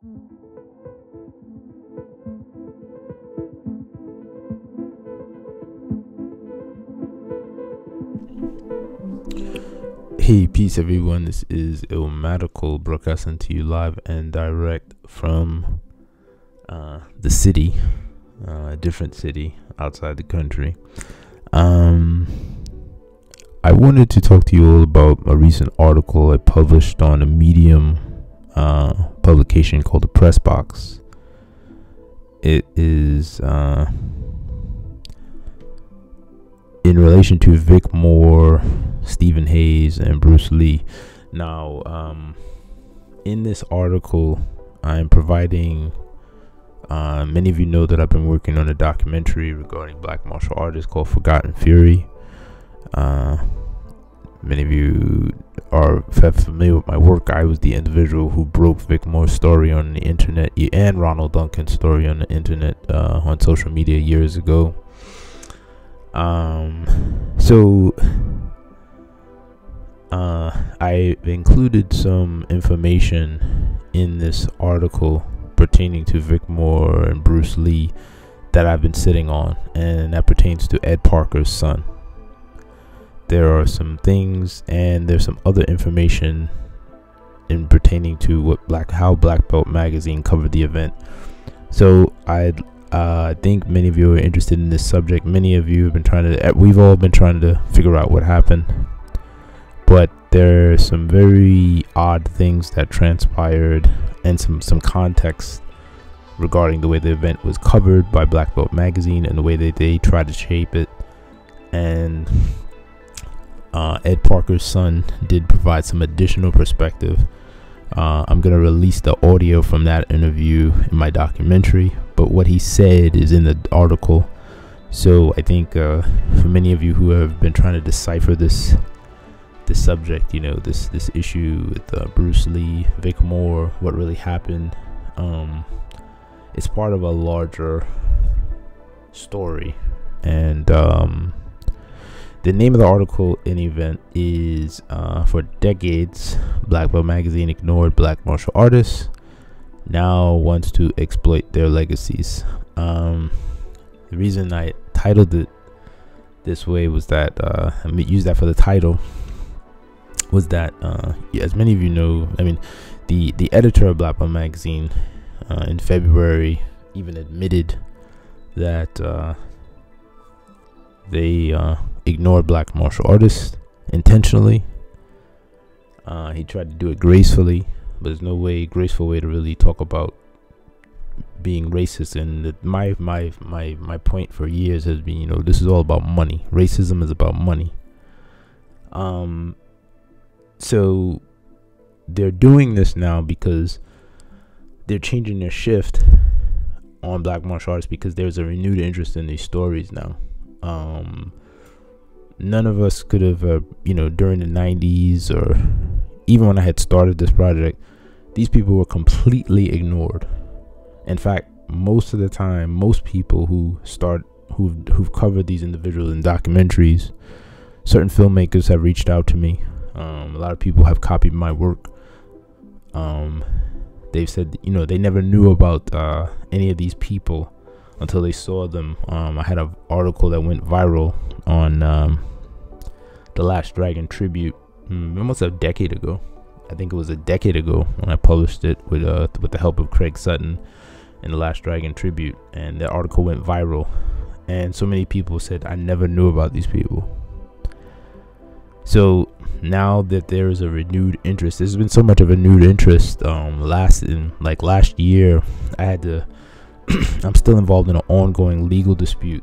Hey, peace everyone. This is Ilmatical broadcasting to you live and direct from the city, a different city outside the country. I wanted to talk to you all about a recent article I published on a Medium publication called The Press Box. It is in relation to Vic Moore, Stephen Hayes, and Bruce Lee. Now, in this article, I'm providing, many of you know that I've been working on a documentary regarding black martial artists called Forgotten Fury. Many of you are familiar with my work. I was the individual who broke Vic Moore's story on the internet and Ronald Duncan's story on the internet, on social media years ago. I've included some information in this article pertaining to Vic Moore and Bruce Lee that I've been sitting on, and that pertains to Ed Parker's son. There are some things, and there's some other information in pertaining to how Black Belt Magazine covered the event. So I think many of you are interested in this subject. Many of you have been we've all been trying to figure out what happened. But there are some very odd things that transpired, and some context regarding the way the event was covered by Black Belt Magazine and the way that they tried to shape it. And Ed Parker's son did provide some additional perspective. I'm going to release the audio from that interview in my documentary, but what he said is in the article. So I think for many of you who have been trying to decipher this subject, this issue with Bruce Lee, Vic Moore, what really happened, it's part of a larger story. And the name of the article in event is For Decades, Black Belt Magazine Ignored Black Martial Artists, Now Wants to Exploit Their Legacies. The reason I titled it this way was that I used that for the title was that as many of you know, the editor of Black Belt Magazine in February even admitted that they ignored black martial artists intentionally. He tried to do it gracefully, but there's no graceful way to really talk about being racist. And my point for years has been, this is all about money. Racism is about money. So they're doing this now because they're changing their shift on black martial arts, because there's a renewed interest in these stories now. None of us could have, during the 90s, or even when I had started this project, these people were completely ignored. In fact, most of the time, most people who've covered these individuals in documentaries, certain filmmakers have reached out to me. A lot of people have copied my work. They've said, they never knew about any of these people until they saw them. I had an article that went viral on The Last Dragon tribute almost a decade ago. I think it was a decade ago when I published it with the help of Craig Sutton in The Last Dragon tribute, and the article went viral, and so many people said I never knew about these people. So now that there is a renewed interest, there's been so much of a renewed interest. Last year, I had to I'm still involved in an ongoing legal dispute.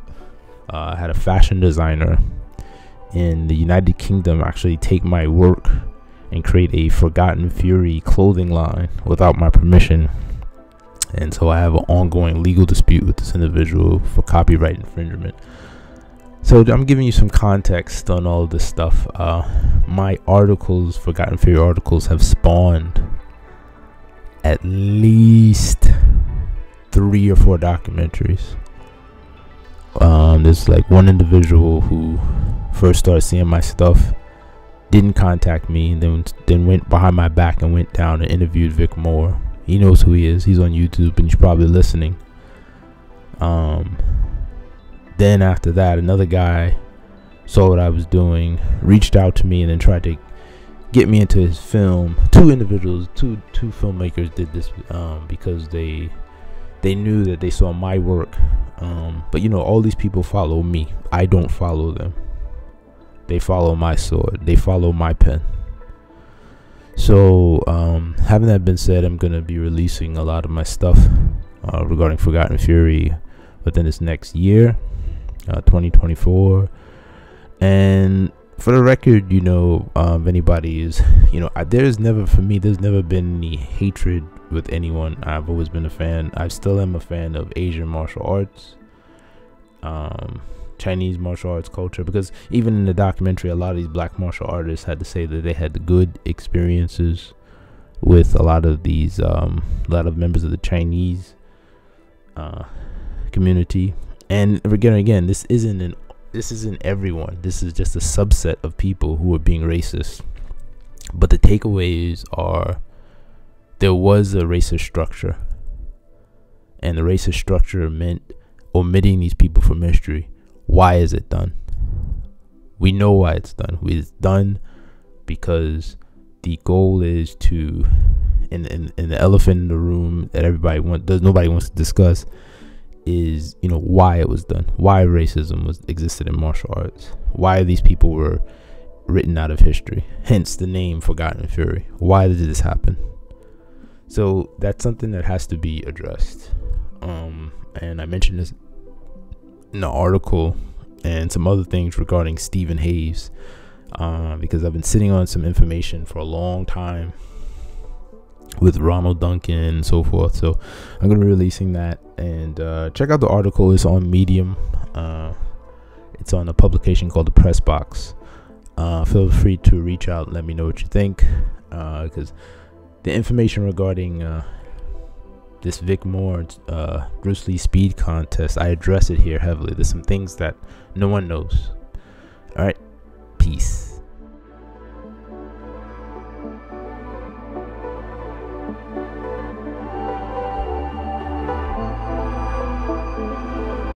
I had a fashion designer in the United Kingdom actually take my work and create a Forgotten Fury clothing line without my permission. And so I have an ongoing legal dispute with this individual for copyright infringement. So I'm giving you some context on all of this stuff. My articles, Forgotten Fury articles, have spawned at least 3 or 4 documentaries. There's like one individual who first started seeing my stuff, didn't contact me, and then went behind my back and went down and interviewed Vic Moore. He knows who he is. He's on YouTube and he's probably listening. Then after that, another guy saw what I was doing, reached out to me, and then tried to get me into his film. Two filmmakers did this because they knew that they saw my work. But you know, all these people follow me. I don't follow them. They follow my sword. They follow my pen. So having that been said, I'm gonna be releasing a lot of my stuff regarding Forgotten Fury within this next year, 2024. And for the record, you know, if anybody is, you know, there's never been any hatred with anyone. I've always been a fan. I still am a fan of Asian martial arts, Chinese martial arts culture, because even in the documentary, a lot of these black martial artists had to say that they had good experiences with a lot of these members of the Chinese community. And again, this isn't everyone. This is just a subset of people who are being racist. But the takeaways are, there was a racist structure, and the racist structure meant omitting these people from history. Why is it done? We know why it's done. It's done because the goal is to, and the elephant in the room that nobody wants to discuss, is, you know, why it was done, why racism existed in martial arts, why these people were written out of history, hence the name Forgotten Fury. Why did this happen? So that's something that has to be addressed. And I mentioned this in the article and some other things regarding Stephen Hayes, because I've been sitting on some information for a long time with Ronald Duncan and so forth. So I'm going to be releasing that, and check out the article. It's on Medium. It's on a publication called The Press Box. Feel free to reach out and let me know what you think, because the information regarding this Vic Moore Bruce Lee speed contest, I address it here heavily. There's some things that no one knows. All right, peace.